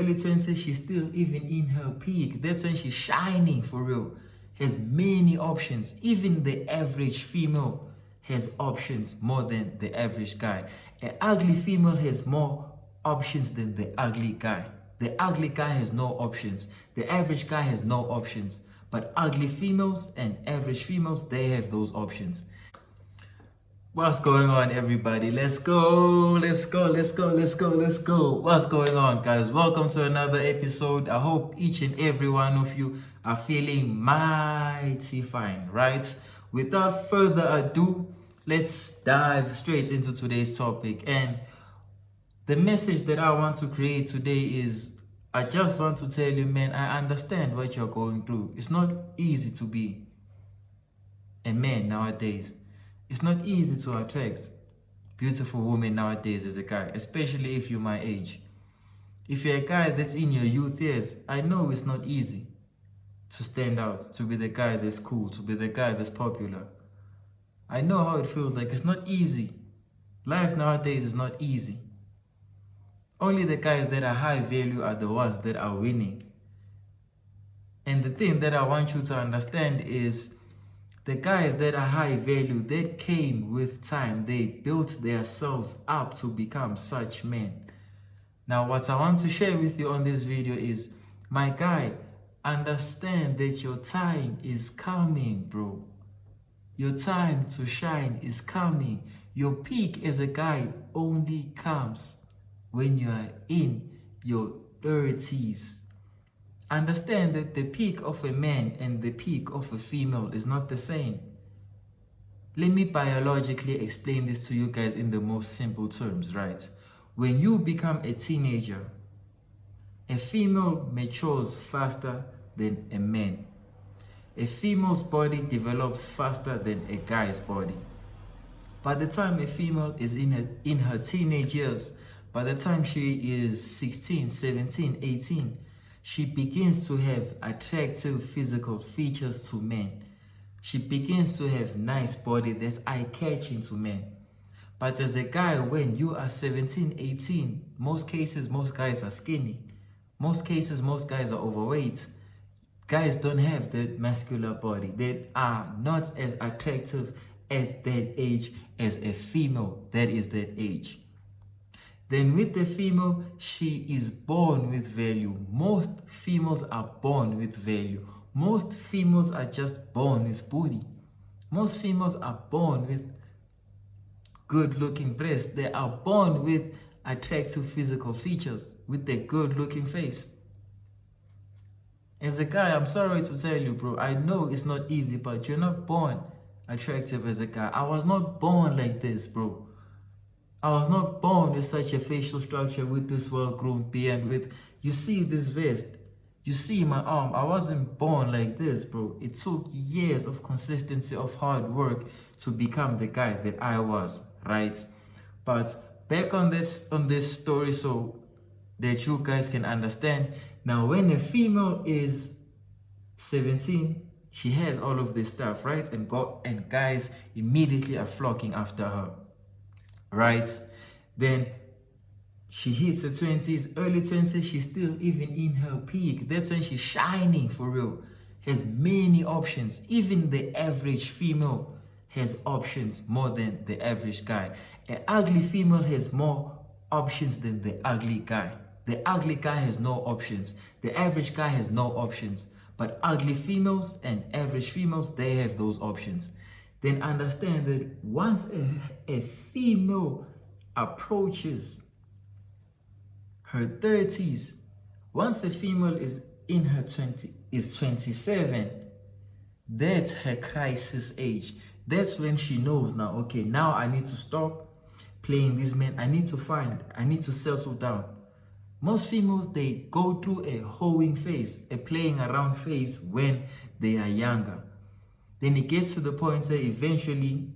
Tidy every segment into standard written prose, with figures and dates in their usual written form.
early 20s, she's still even in her peak. That's when she's shining for real. Has many options. Even the average female has options more than the average guy. An ugly female has more options than the ugly guy. The ugly guy has no options. The average guy has no options. But ugly females and average females, they have those options. What's going on, everybody? Let's go. What's going on, guys? Welcome to another episode. I hope each and every one of you are feeling mighty fine, right? Without further ado, let's dive straight into today's topic. And the message that I want to create today is, I just want to tell you, man, I understand what you're going through. It's not easy to be a man nowadays. It's not easy to attract beautiful women nowadays as a guy, especially if you're my age. If you're a guy that's in your youth years, I know it's not easy to stand out, to be the guy that's cool, to be the guy that's popular. I know how it feels like. It's not easy. Life nowadays is not easy. Only the guys that are high value are the ones that are winning. And the thing that I want you to understand is, the guys that are high value, that came with time. They built themselves up to become such men. Now, what I want to share with you on this video is, my guy, understand that your time is coming, bro. Your time to shine is coming. Your peak as a guy only comes when you are in your 30s. Understand that the peak of a man and the peak of a female is not the same. Let me biologically explain this to you guys in the most simple terms, right? When you become a teenager, a female matures faster than a man. A female's body develops faster than a guy's body. By the time a female is in her teenage years, by the time she is 16, 17, 18, she begins to have attractive physical features to men. She begins to have nice body that's eye-catching to men. But as a guy, when you are 17, 18, most cases, most guys are skinny. Most cases, most guys are overweight. Guys don't have that muscular body. They are not as attractive at that age as a female that is that age. Then with the female, she is born with value. Most females are born with value. Most females are just born with booty. Most females are born with good-looking breasts. They are born with attractive physical features, with a good-looking face. As a guy, I'm sorry to tell you, bro, I know it's not easy, but you're not born attractive as a guy. I was not born like this, bro. I was not born with such a facial structure, with this well-groomed beard, with, you see this vest, you see my arm. I wasn't born like this, bro. It took years of consistency, of hard work to become the guy that I was, right? But back on this story so that you guys can understand. Now, when a female is 17, she has all of this stuff, right? And guys immediately are flocking after her. Right? Then she hits her 20s, early 20s, she's still even in her peak. That's when she's shining for real. Has many options. Even the average female has options more than the average guy. An ugly female has more options than the ugly guy. The ugly guy has no options. The average guy has no options. But ugly females and average females, they have those options. Then understand that once a female approaches her 30s, once a female is in her 27, that's her crisis age. That's when she knows now, okay, now I need to stop playing these men. I need to settle down. Most females, they go through a hoeing phase, a playing around phase when they are younger. Then it gets to the point where eventually,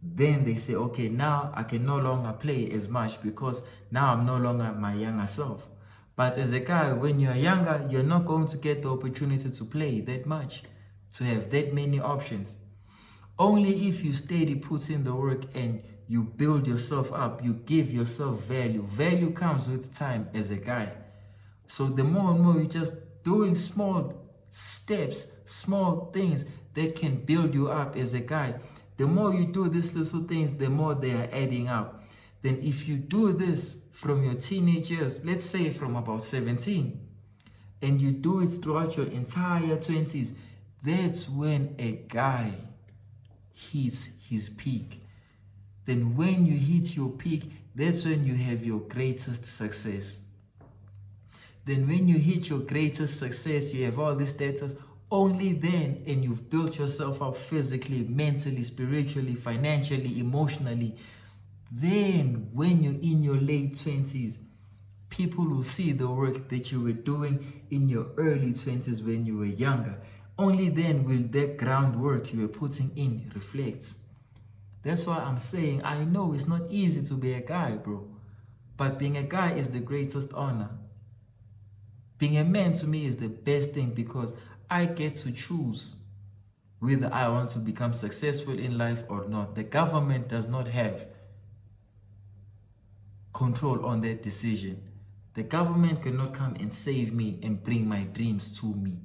then they say, okay, now I can no longer play as much because now I'm no longer my younger self. But as a guy, when you're younger, you're not going to get the opportunity to play that much, to have that many options. Only if you steady put in the work and you build yourself up, you give yourself value. Value comes with time as a guy. So the more and more you're just doing small steps, small things that can build you up as a guy, the more you do these little things, the more they are adding up. Then if you do this from your teenage years, let's say from about 17, and you do it throughout your entire 20s, that's when a guy hits his peak. Then when you hit your peak, that's when you have your greatest success. Then when you hit your greatest success, you have all this status, only then, and you've built yourself up physically, mentally, spiritually, financially, emotionally, then when you're in your late 20s, people will see the work that you were doing in your early 20s when you were younger. Only then will that groundwork you were putting in reflect. That's why I'm saying, I know it's not easy to be a guy, bro. But being a guy is the greatest honor. Being a man to me is the best thing because I get to choose whether I want to become successful in life or not. The government does not have control on that decision. The government cannot come and save me and bring my dreams to me.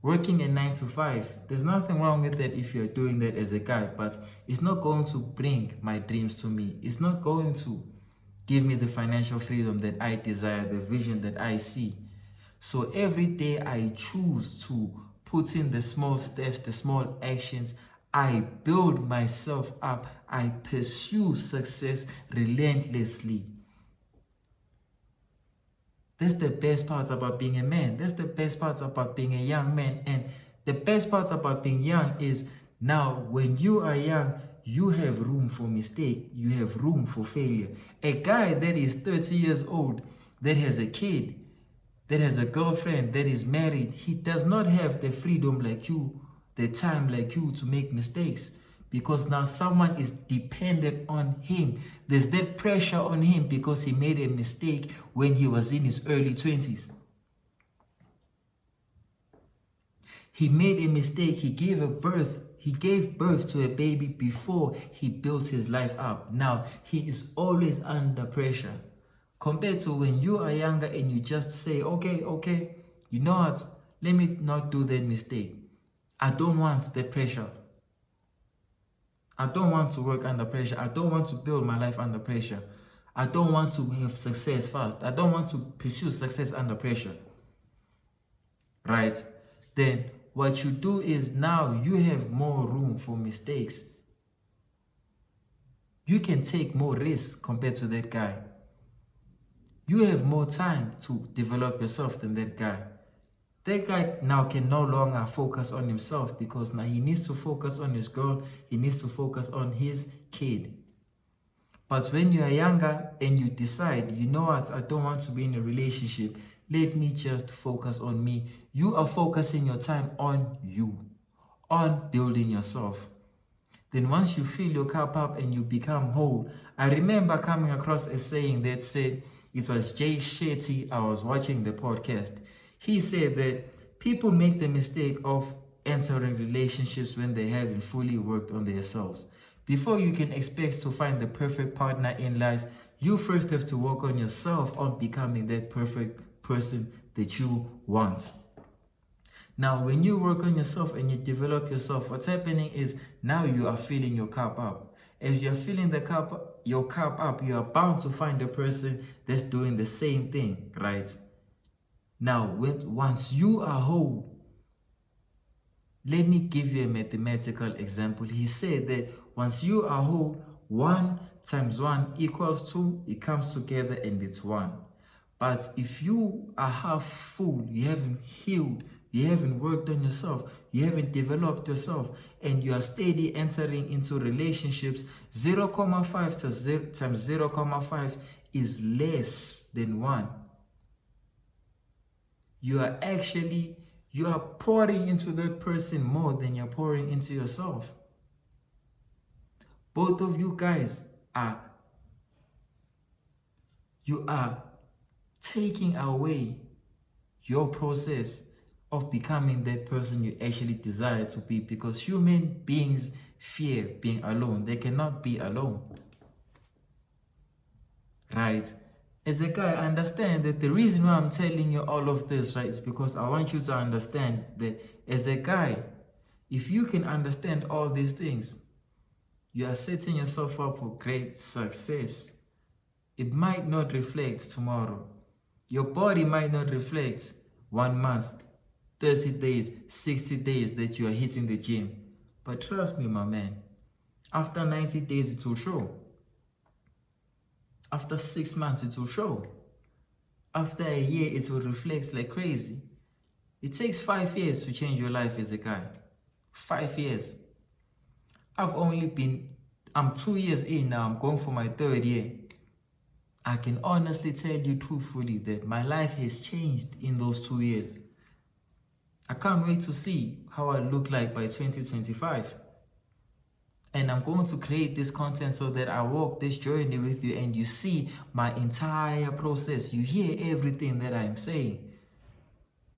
Working a 9 to 5, there's nothing wrong with that if you're doing that as a guy, but it's not going to bring my dreams to me. It's not going to give me the financial freedom that I desire, the vision that I see. So every day I choose to put in the small steps, the small actions. I build myself up. I pursue success relentlessly. That's the best part about being a man. That's the best part about being a young man. And the best part about being young is now when you are young, you have room for mistake. You have room for failure. A guy that is 30 years old, that has a kid, that has a girlfriend, that is married, he does not have the freedom like you, the time like you to make mistakes. Because now someone is dependent on him. There's that pressure on him because he made a mistake when he was in his early 20s. He made a mistake. He gave birth to a baby before he built his life up. Now, he is always under pressure. Compared to when you are younger and you just say, okay, you know what? Let me not do that mistake. I don't want the pressure. I don't want to work under pressure. I don't want to build my life under pressure. I don't want to have success fast. I don't want to pursue success under pressure. Right? Then what you do is now you have more room for mistakes. You can take more risks compared to that guy. You have more time to develop yourself than that guy. That guy now can no longer focus on himself because now he needs to focus on his girl. He needs to focus on his kid. But when you are younger and you decide, you know what, I don't want to be in a relationship. Let me just focus on me. You are focusing your time on you, on building yourself. Then once you fill your cup up and you become whole, I remember coming across a saying that said, it was Jay Shetty, I was watching the podcast. He said that people make the mistake of entering relationships when they haven't fully worked on themselves. Before you can expect to find the perfect partner in life, you first have to work on yourself, on becoming that perfect person that you want. Now, when you work on yourself and you develop yourself, what's happening is now you are filling your cup up. As you're filling your cup up, you are bound to find a person that's doing the same thing, right? Now, once you are whole, let me give you a mathematical example. He said that once you are whole, 1 times 1 equals 2. It comes together and it's 1. But if you are half full, you haven't healed, you haven't worked on yourself, you haven't developed yourself, and you are steady entering into relationships, 0.5 times 0.5 is less than 1. You are pouring into that person more than you're pouring into yourself. Both of you guys are taking away your process of becoming that person you actually desire to be, because human beings fear being alone. They cannot be alone. Right? as a guy, understand that the reason why I'm telling you all of this, right, is because I want you to understand that as a guy, if you can understand all these things, you are setting yourself up for great success. It might not reflect tomorrow. Your body might not reflect 1 month, 30 days, 60 days that you are hitting the gym. But trust me, my man, after 90 days, it will show. After 6 months, it will show. After a year, it will reflect like crazy. It takes 5 years to change your life as a guy. 5 years. I'm 2 years in now, I'm going for my 3rd year. I can honestly tell you truthfully that my life has changed in those 2 years. I can't wait to see how I look like by 2025. And I'm going to create this content so that I walk this journey with you and you see my entire process. You hear everything that I'm saying.